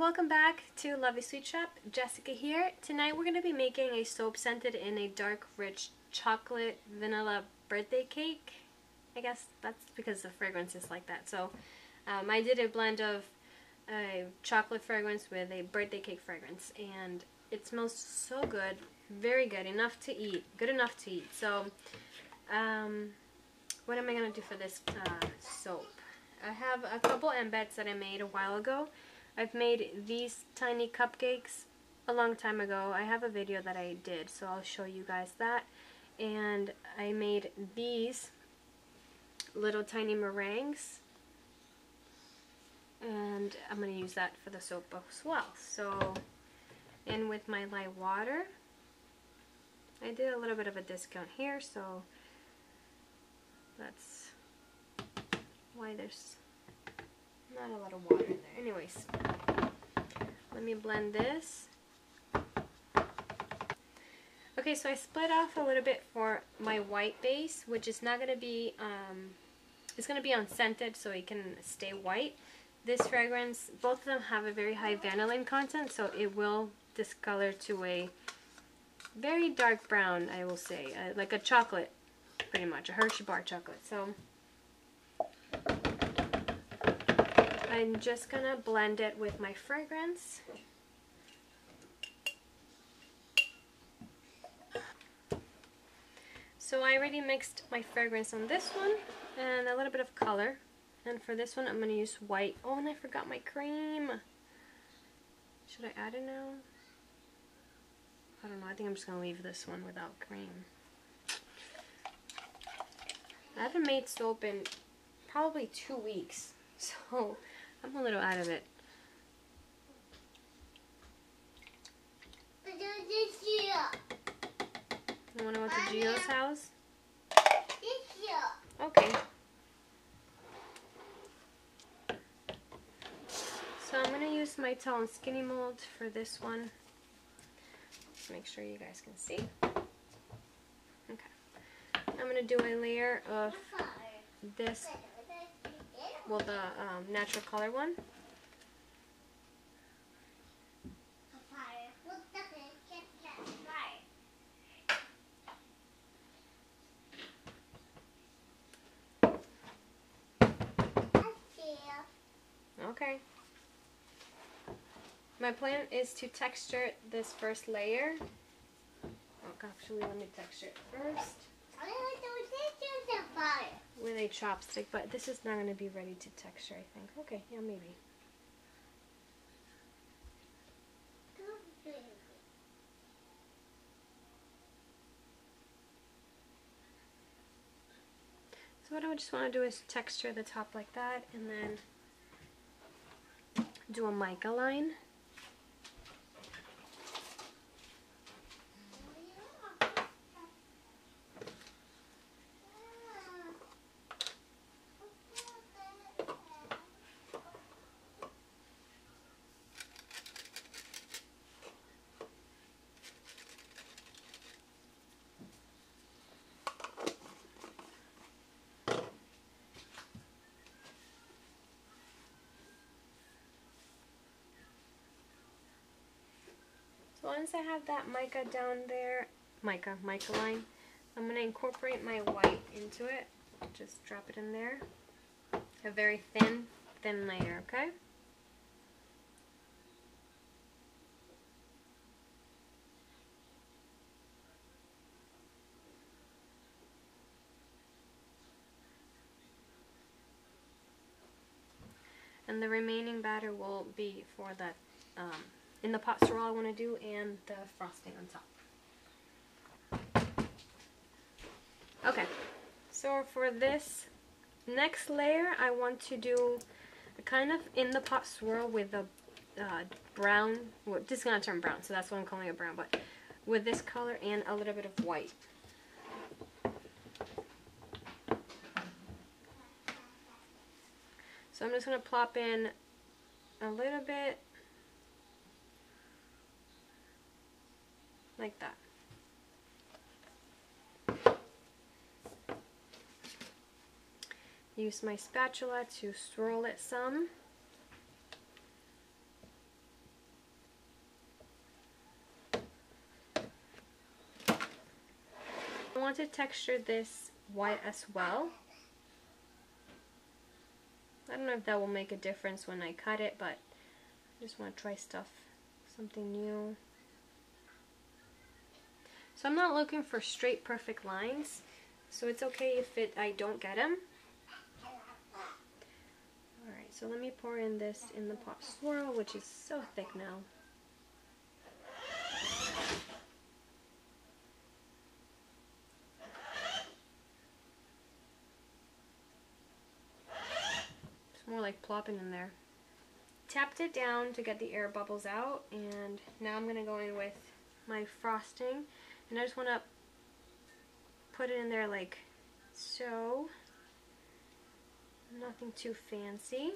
welcome back to Lovely Sweet Shop. Jessica here. Tonight we're going to be making a soap scented in a dark, rich chocolate vanilla birthday cake. I guess that's because the fragrance is like that. So I did a blend of a chocolate fragrance with a birthday cake fragrance, and it smells so good, very good, enough to eat, good enough to eat. So what am I going to do for this soap? I have a couple embeds that I made a while ago. I've made these tiny cupcakes a long time ago. I have a video that I did, so I'll show you guys that. And I made these little tiny meringues, and I'm going to use that for the soap as well. So, and with my light water, I did a little bit of a discount here, so that's why there's not a lot of water in there. Anyways, let me blend this. Okay, so I split off a little bit for my white base, which is not going to be, it's going to be unscented so it can stay white. This fragrance, both of them have a very high vanillin content, so it will discolor to a very dark brown, I will say, like a chocolate, pretty much, a Hershey bar chocolate. So I'm just going to blend it with my fragrance. So I already mixed my fragrance on this one and a little bit of color. And for this one I'm going to use white. Oh, and I forgot my cream. Should I add it now? I don't know. I think I'm just going to leave this one without cream. I haven't made soap in probably 2 weeks, so I'm a little out of it. You want to go to Gio's house? Okay. So I'm going to use my tall and skinny mold for this one. Just make sure you guys can see. Okay. I'm going to do a layer of this, well, the natural color one. Okay. My plan is to texture this first layer. Oh, actually, let me texture it first with a chopstick, but this is not going to be ready to texture, I think. Okay, yeah, maybe. So what I just want to do is texture the top like that, and then do a mica line. So once I have that mica down there, mica line, I'm going to incorporate my white into it. Just drop it in there. A very thin layer, okay? And the remaining batter will be for that in the pot swirl I want to do, and the frosting on top. Okay, so for this next layer I want to do a kind of in the pot swirl with a brown, well, this is going to turn brown, so that's why I'm calling it brown, but with this color and a little bit of white. So I'm just going to plop in a little bit like that. Use my spatula to swirl it some. want to texture this white as well. I don't know if that will make a difference when I cut it, but I just want to try something new. So I'm not looking for straight perfect lines, so it's okay if I don't get them. Alright, so let me pour in this in the pot swirl, which is so thick now. It's more like plopping in there. Tapped it down to get the air bubbles out, and now I'm going to go in with my frosting, and I just want to put it in there like so. Nothing too fancy.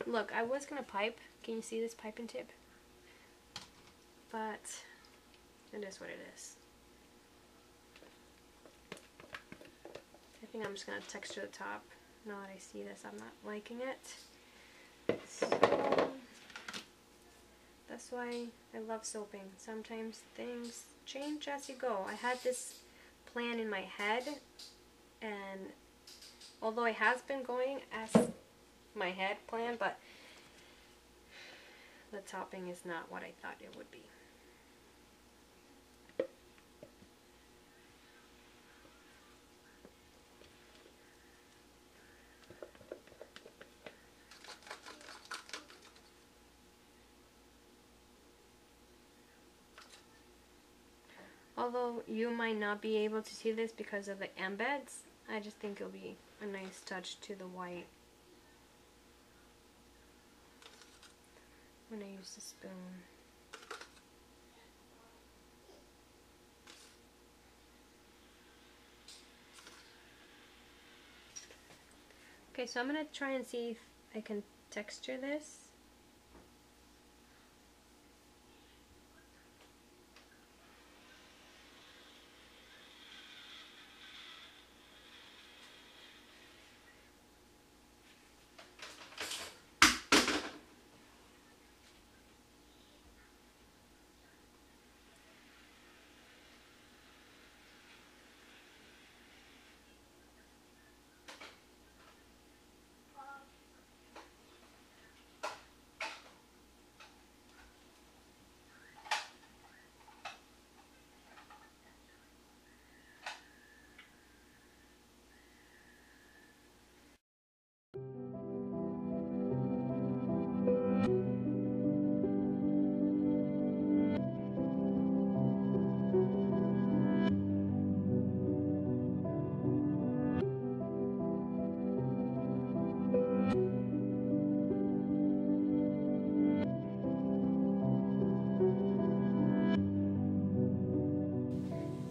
Look, I was going to pipe. Can you see this pipe and tip? But it is what it is. I think I'm just going to texture the top. Now that I see this, I'm not liking it. So that's why I love soaping. Sometimes things change as you go. I had this plan in my head, and although it has been going as my head plan, but the topping is not what I thought it would be. Although you might not be able to see this because of the embeds, I just think it'll be a nice touch to the white when I use the spoon. Okay, so I'm going to try and see if I can texture this.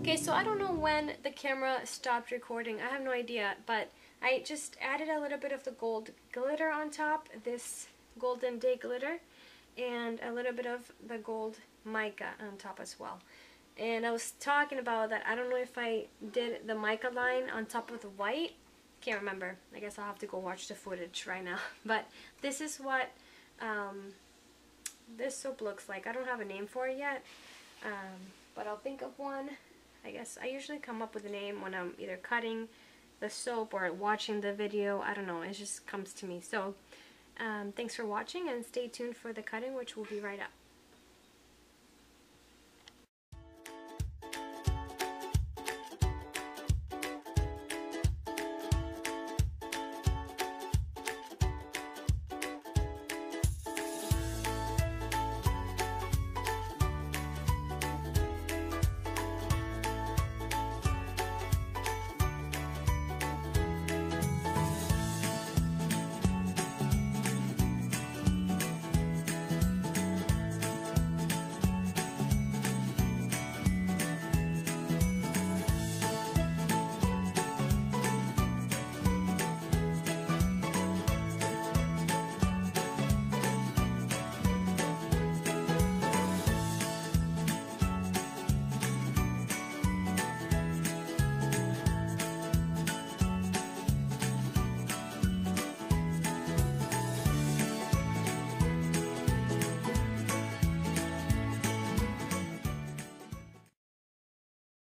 Okay, so I don't know when the camera stopped recording. I have no idea, but I just added a little bit of the gold glitter on top, this Golden Day glitter, and a little bit of the gold mica on top as well. And I was talking about that. I don't know if I did the mica line on top of the white. Can't remember. I guess I'll have to go watch the footage right now. But this is what this soap looks like. I don't have a name for it yet, but I'll think of one. I guess I usually come up with a name when I'm either cutting the soap or watching the video. I don't know, it just comes to me. So thanks for watching, and stay tuned for the cutting, which will be right up.